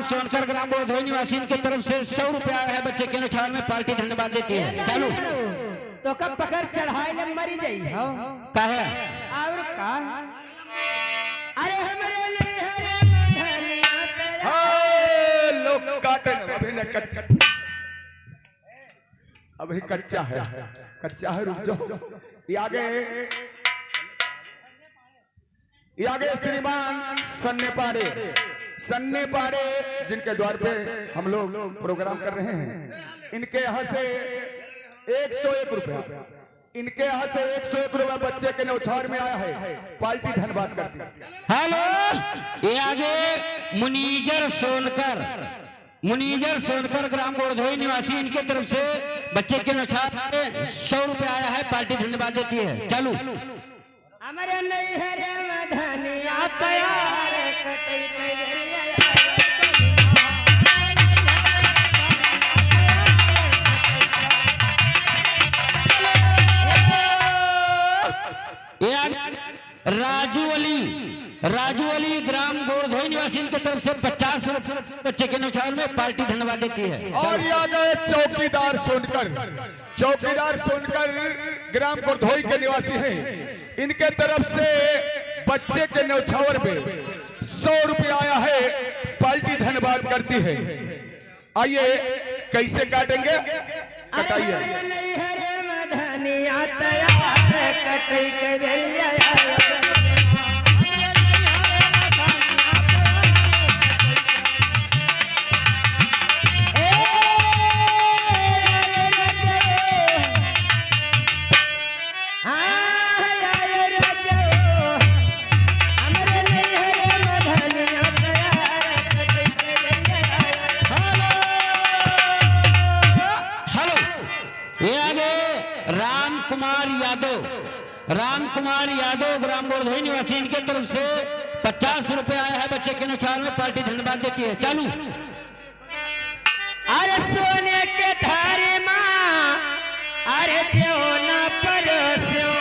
श्रीमान सोनकर ग्राम बोधोई निवासी की तरफ से 100 रुपया आया है बच्चे के अनुसार में पार्टी धन्यवाद देती है। चालू तो कब पकड़ चढ़ाई ले मरी जाई हो का है और का अरे हमरे नहीं हरे धनिया लोग काटन अभी न कच्चा अभी कच्चा है रुक जाओ। ये आगे श्रीमान सन्ने पारे जिनके द्वार पे हम लोग प्रोग्राम कर रहे हैं, इनके यहाँ से 101 रुपया, इनके यहाँ से 101 रुपया बच्चे के न्यौछावर में आया है, पार्टी धन्यवाद करती है। हेलो, ये आगे मुनीजर सोनकर ग्राम गोरधोई निवासी इनके तरफ से बच्चे के न्यौछावर में 100 रुपया आया है, पार्टी धन्यवाद देती है। चालू हमारे नहीं हरे धनिया तैयार कटई करिया राजू अली ग्राम गोरधोई निवासी की तरफ से 50 रुपये बच्चे के न्यौछावर में पार्टी धन्यवाद देती है। और यहाँ गए चौकीदार सोनकर ग्राम गोरधोई के निवासी हैं, इनके तरफ से बच्चे के न्यौछावर में 100 रुपया आया है, पार्टी धन्यवाद करती है। आइए कैसे काटेंगे, कटाइए। नहीं हरे धनिया तैयार कटई करिया राम कुमार यादव ग्राम गोरधोई निवासी इनके तरफ से 50 रुपए आया है, बच्चे के न्यौछावर में पार्टी धन्यवाद देती है। चालू अरे सोने के थारे माँ अरे देव ना परस्यो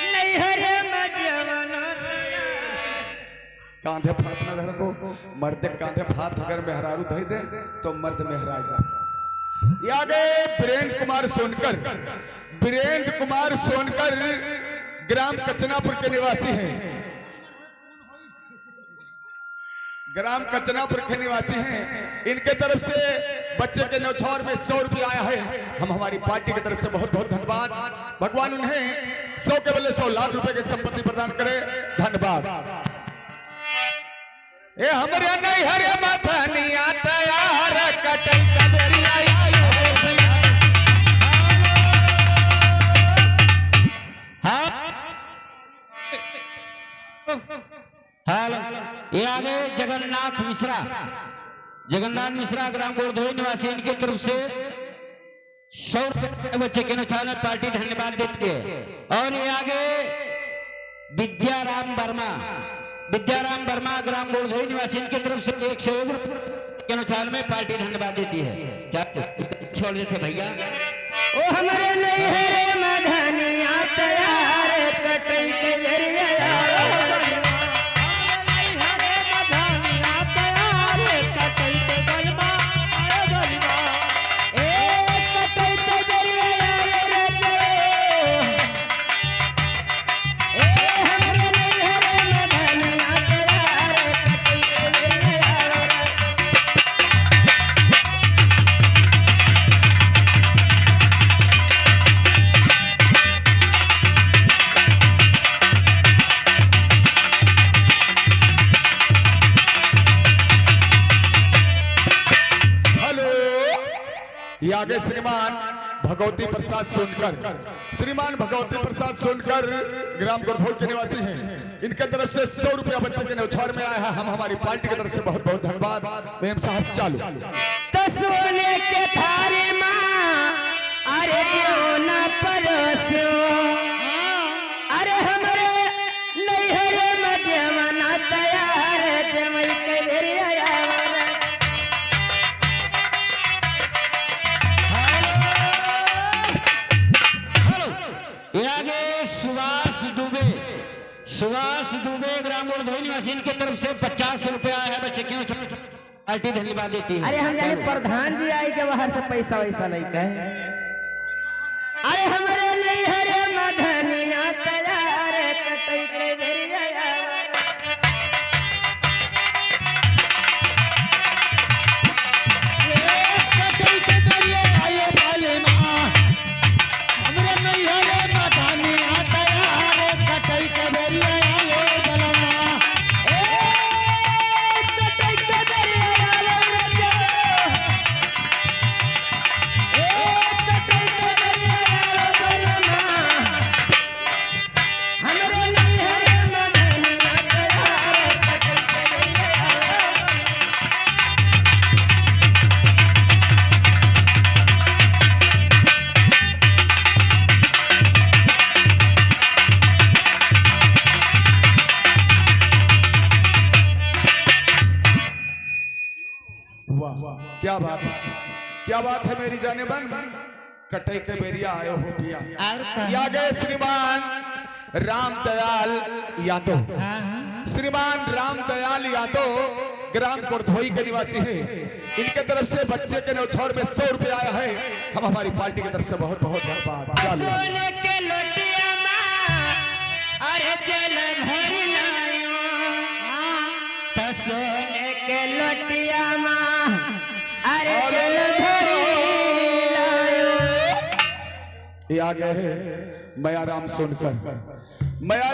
नहीं हरे मजवन कांधे फात न धर को मर्द कांधे फात अगर मेहरारू धई दे तो मर्द मेहरा जा। यादे वीरेंद्र कुमार सोनकर ग्राम कचनापुर के निवासी हैं, इनके तरफ से बच्चे के न्यौछावर में 100 रुपया आया है। हम हमारी पार्टी की तरफ से बहुत बहुत धन्यवाद। भगवान उन्हें 100 के बदले 100 लाख रुपए की संपत्ति प्रदान करे। धन्यवाद। ए हमरे नहीं हरे मथनिया तैयार कटई कबरिया ये आगे जगन्नाथ मिश्रा ग्राम गोरधोई निवासी इनकी तरफ से 100 रुपये बच्चे के न्यौछावर में पार्टी धन्यवाद देती है। और ये आगे विद्याराम वर्मा ग्राम गोरधोई निवासी इनकी तरफ से 101 रुपये के न्यौछावर में पार्टी धन्यवाद देती है। छोड़ देते भैया। ओ हमारे नहीं हरे मधनिया तैयार कटई करिया आगे श्रीमान भगवती प्रसाद सोनकर ग्राम गोरधोई के निवासी हैं, इनके तरफ से 100 रुपया बच्चे के न्यौछावर में आया है। हम हमारी पार्टी की तरफ से बहुत बहुत धन्यवाद। मेम साहब चालू। तो सोने के थारे माँ अरे देव ना परस्यो अरे हमरे नहीं हरे मजवना तैयार जमई करिया सुभाष दुबे ग्राम गुड़धोई निवासी इनकी तरफ से 50 रुपया है बच्चे क्यों पार्टी धन्यवाद देती है। अरे हम जाने प्रधान जी आई के बाहर से पैसा वैसा नहीं कहे। अरे हमारे नहीं हरे मधनिया तैयार कटई के बेरिया क्या बात है मेरी जाने बन कटई के बेरिया आयो हो पिया। या गए श्रीमान रामदयाल यादव। श्रीमान रामदयाल यादव ग्राम गुड़धोई के निवासी हैं। इनके तरफ से बच्चे के न्यौछावर में 100 रुपया आया है। हम हमारी पार्टी की तरफ से बहुत बहुत धन्यवाद। सोने के लोटिया अरे जल भर लायो तो सोने के लोटिया अरे जल भर लायो। ये आ गए हैं मया राम सुनकर। मया